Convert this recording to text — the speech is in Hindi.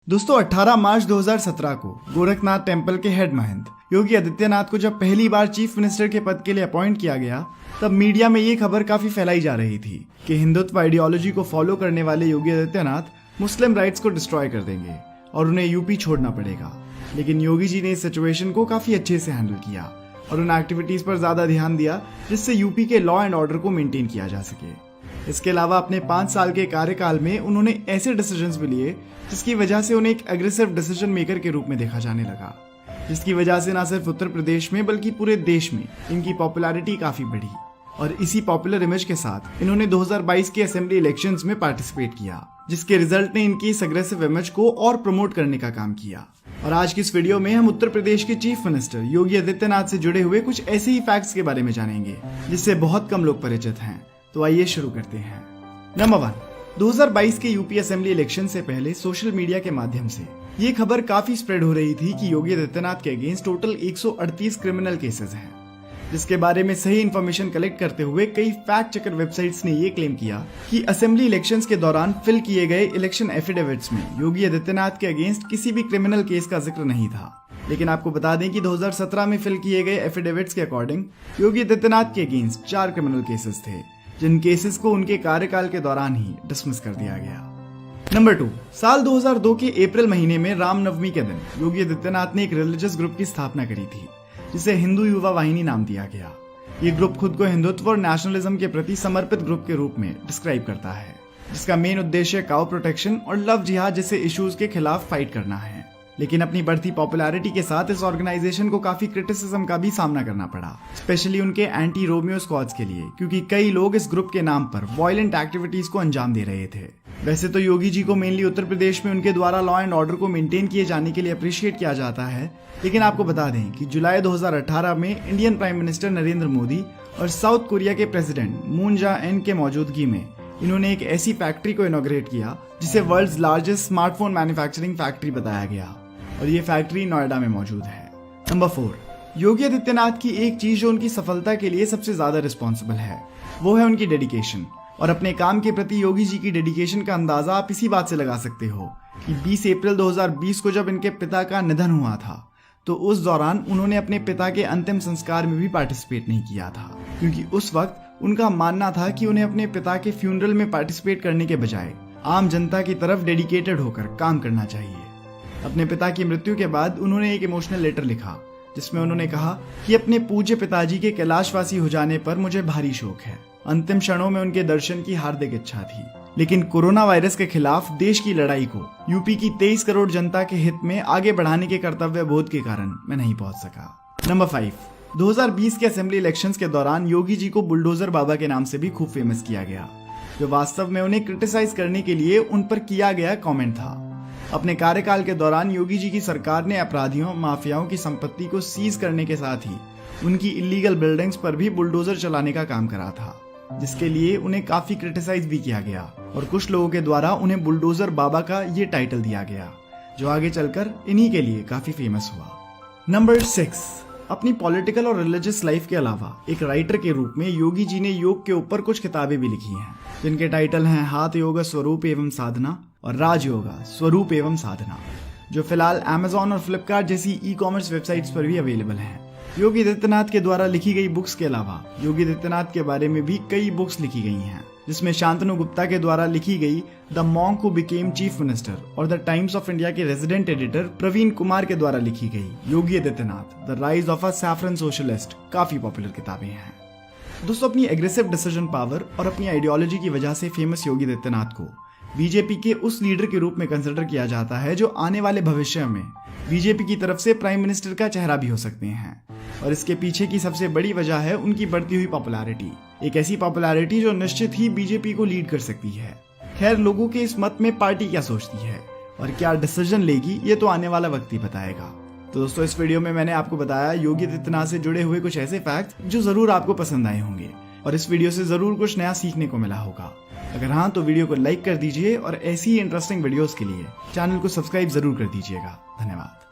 दोस्तों 18 मार्च 2017 को गोरखनाथ टेम्पल के हेड महंत योगी आदित्यनाथ को जब पहली बार चीफ मिनिस्टर के पद के लिए अपॉइंट किया गया, तब मीडिया में ये खबर काफी फैलाई जा रही थी कि हिंदुत्व आइडियोलॉजी को फॉलो करने वाले योगी आदित्यनाथ मुस्लिम राइट्स को डिस्ट्रॉय कर देंगे और उन्हें यूपी छोड़ना पड़ेगा। लेकिन योगी जी ने इस सिचुएशन को काफी अच्छे से हैंडल किया और उन एक्टिविटीज पर ज्यादा ध्यान दिया जिससे यूपी के लॉ एंड ऑर्डर को मेंटेन किया जा सके। इसके अलावा अपने 5 साल के कार्यकाल में उन्होंने ऐसे डिसीजंस भी लिए जिसकी वजह से उन्हें एक एग्रेसिव डिसीजन मेकर के रूप में देखा जाने लगा, जिसकी वजह से न सिर्फ उत्तर प्रदेश में बल्कि पूरे देश में इनकी पॉपुलैरिटी काफी बढ़ी। और इसी पॉपुलर इमेज के साथ इन्होंने 2022 के असेंबली इलेक्शंस में पार्टिसिपेट किया, जिसके रिजल्ट ने इनकी इस एग्रेसिव इमेज को और प्रमोट करने का काम किया। और आज की इस वीडियो में हम उत्तर प्रदेश के चीफ मिनिस्टर योगी आदित्यनाथ से जुड़े हुए कुछ ऐसे ही फैक्ट्स के बारे में जानेंगे जिससे बहुत कम लोग परिचित हैं। तो आइए शुरू करते हैं। नंबर 1, 2022 के यूपी असेंबली इलेक्शन से पहले सोशल मीडिया के माध्यम से ये खबर काफी स्प्रेड हो रही थी कि योगी आदित्यनाथ के अगेंस्ट टोटल 138 क्रिमिनल केसेस हैं, जिसके बारे में सही इन्फॉर्मेशन कलेक्ट करते हुए कई फैक्ट चेकर वेबसाइट्स ने ये क्लेम किया कि असेंबली इलेक्शंस के दौरान फिल किए गए इलेक्शन एफिडेविट्स में योगी आदित्यनाथ के अगेंस्ट किसी भी क्रिमिनल केस का जिक्र नहीं था। लेकिन आपको बता दें कि 2017 में फिल किए गए एफिडेविट्स के अकॉर्डिंग योगी आदित्यनाथ के अगेंस्ट 4 क्रिमिनल केसेस थे, जिन केसेस को उनके कार्यकाल के दौरान ही डिसमिस कर दिया गया। नंबर 2, साल 2002 के अप्रैल महीने में रामनवमी के दिन योगी आदित्यनाथ ने एक रिलीजियस ग्रुप की स्थापना करी थी जिसे हिंदू युवा वाहिनी नाम दिया गया। ये ग्रुप खुद को हिंदुत्व और नेशनलिज्म के प्रति समर्पित ग्रुप के रूप में डिस्क्राइब करता है, जिसका मेन उद्देश्य काउ प्रोटेक्शन और लव जिहाद जैसे इश्यूज के खिलाफ फाइट करना है। लेकिन अपनी बढ़ती पॉपुलैरिटी के साथ इस ऑर्गेनाइजेशन को काफी क्रिटिसिज्म का भी सामना करना पड़ा, स्पेशली उनके एंटी रोमियो स्क्वाड्स के लिए, क्योंकि कई लोग इस ग्रुप के नाम पर वायलेंट एक्टिविटीज को अंजाम दे रहे थे। वैसे तो योगी जी को मेनली उत्तर प्रदेश में उनके द्वारा लॉ एंड ऑर्डर को मेंटेन किए जाने के लिए अप्रिशिएट किया जाता है, लेकिन आपको बता दें कि जुलाई 2018 में Indian prime minister Narendra Modi और साउथ कोरिया के प्रेसिडेंट मून जाए-इन के मौजूदगी में इन्होंने एक ऐसी फैक्ट्री को इनॉग्रेट किया जिसे world's largest smartphone manufacturing factory बताया गया, और ये फैक्ट्री नोएडा में मौजूद है। नंबर 4, योगी आदित्यनाथ की एक चीज जो उनकी सफलता के लिए सबसे ज्यादा रिस्पॉन्सिबल है, वो है उनकी डेडिकेशन। और अपने काम के प्रति योगी जी की डेडिकेशन का अंदाजा आप इसी बात से लगा सकते हो कि 20 अप्रैल 2020 को जब इनके पिता का निधन हुआ था, तो उस दौरान उन्होंने अपने पिता के अंतिम संस्कार में भी पार्टिसिपेट नहीं किया था, क्योंकि उस वक्त उनका मानना था कि उन्हें अपने पिता के फ्यूनरल में पार्टिसिपेट करने के बजाय आम जनता की तरफ डेडिकेटेड होकर काम करना चाहिए। अपने पिता की मृत्यु के बाद उन्होंने एक इमोशनल लेटर लिखा जिसमें उन्होंने कहा कि अपने पूज्य पिताजी के कैलाशवासी हो जाने पर मुझे भारी शोक है। अंतिम क्षणों में उनके दर्शन की हार्दिक इच्छा थी, लेकिन कोरोना वायरस के खिलाफ देश की लड़ाई को यूपी की 23 करोड़ जनता के हित में आगे बढ़ाने के कर्तव्य बोध के कारण मैं नहीं पहुंच सका। नंबर 5, 2020 के असेंबली इलेक्शंस के दौरान योगी जी को बुलडोजर बाबा के नाम से भी खूब फेमस किया गया, जो वास्तव में उन्हें क्रिटिसाइज करने के लिए उन पर किया गया कॉमेंट था। अपने कार्यकाल के दौरान योगी जी की सरकार ने अपराधियों माफियाओं की संपत्ति को सीज करने के साथ ही उनकी इलीगल बिल्डिंग्स पर भी बुलडोजर चलाने का काम करा था, जिसके लिए उन्हें काफी क्रिटिसाइज भी किया गया और कुछ लोगों के द्वारा उन्हें बुलडोजर बाबा का ये टाइटल दिया गया, जो आगे चलकर इन्हीं के लिए काफी फेमस हुआ। नंबर 6, अपनी पॉलिटिकल और रिलीजियस लाइफ के अलावा एक राइटर के रूप में योगी जी ने योग के ऊपर कुछ किताबें भी लिखी हैं, जिनके टाइटल हैं हाथ योग स्वरूप एवं साधना और राज योगा स्वरूप एवं साधना, जो फिलहाल Amazon और फ्लिपकार्ट जैसी ई-कॉमर्स वेबसाइट्स पर भी अवेलेबल हैं। योगी आदित्यनाथ के द्वारा लिखी गई बुक्स के अलावा योगी आदित्यनाथ के बारे में भी कई बुक्स लिखी गई हैं, जिसमें शांतनु गुप्ता के द्वारा लिखी गई the monk who became chief minister और द टाइम्स ऑफ इंडिया के रेजिडेंट एडिटर प्रवीण कुमार के द्वारा लिखी गई Yogi Adityanath the rise of a saffron socialist काफी पॉपुलर किताबें हैं। दोस्तों, अपनी एग्रेसिव डिसीजन पावर और अपनी आइडियोलॉजी की वजह से फेमस योगी आदित्यनाथ को बीजेपी के उस लीडर के रूप में कंसिडर किया जाता है जो आने वाले भविष्य में बीजेपी की तरफ से प्राइम मिनिस्टर का चेहरा भी हो सकते हैं। और इसके पीछे की सबसे बड़ी वजह है उनकी बढ़ती हुई पॉपुलैरिटी, एक ऐसी पॉपुलैरिटी जो निश्चित ही बीजेपी को लीड कर सकती है। खैर, लोगों के इस मत में पार्टी क्या सोचती है और क्या डिसीजन लेगी, ये तो आने वाला वक्त ही बताएगा। तो दोस्तों, इस वीडियो में मैंने आपको बताया योगी आदित्यनाथ से जुड़े हुए कुछ ऐसे फैक्ट जो जरूर आपको पसंद आए होंगे और इस वीडियो से जरूर कुछ नया सीखने को मिला होगा। अगर हाँ, तो वीडियो को लाइक कर दीजिए और ऐसी ही इंटरेस्टिंग वीडियोस के लिए चैनल को सब्सक्राइब जरूर कर दीजिएगा। धन्यवाद।